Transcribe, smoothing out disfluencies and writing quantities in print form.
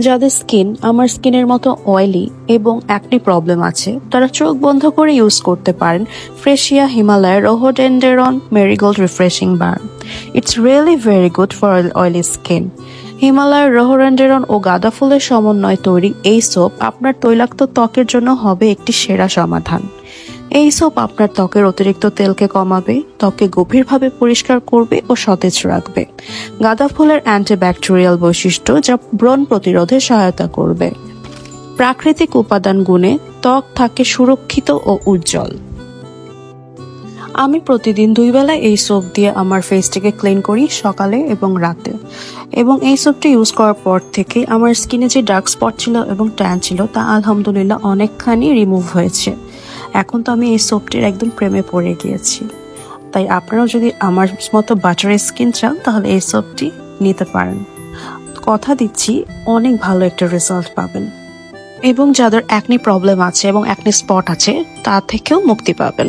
যাদের স্কিন আমার স্কিনের মতো অয়েলি এবং অ্যাকনি প্রবলেম আছে তারা চোখ বন্ধ করে ইউজ করতে পারেন ফ্রেশিয়া হিমালয়ের rhododendron marigold refreshing bar. It's really very good for oily skin. হিমালয়ের রোহোডেন্ডেরন ও গাঁদা ফুলের সমন্বয়ে তৈরি এই সোপ আপনার তৈলাক্ত ত্বকের জন্য হবে একটি সেরা সমাধান। এই সোপ আপনার ত্বকের অতিরিক্ত তেলকে কমাবে, ত্বককে গভীরভাবে পরিষ্কার করবে ও সতেজ রাখবে। গাঁদা ফুলের অ্যান্টিব্যাকটেরিয়াল বৈশিষ্ট্য যা ব্রণ প্রতিরোধে সহায়তা করবে। প্রাকৃতিক উপাদান গুণে ত্বক থাকে সুরক্ষিত ও উজ্জ্বল। আমি প্রতিদিন 2 বেলা এই সোপ দিয়ে আমার ফেসটাকে ক্লিন করি, সকালে এবং রাতে। এবং এই সোপটি ইউজ করার পর থেকে আমার স্কিনে যে ডার্ক স্পট ছিল এবং ট্যান ছিল তা আলহামদুলিল্লাহ অনেকখানি রিমুভ হয়েছে। এখন তো আমি এই সোপটির একদম প্রেমে পড়ে গিয়েছি। তাই আপনারাও যদি আমার মতো বাটার স্কিন চান তাহলে এই সোপটি নিতে পারেন। কথা দিচ্ছি অনেক ভালো একটা রেজাল্ট পাবেন এবং যাদের অ্যাকনি প্রবলেম আছে এবং অ্যাকনি স্পট আছে তা থেকেও মুক্তি পাবেন।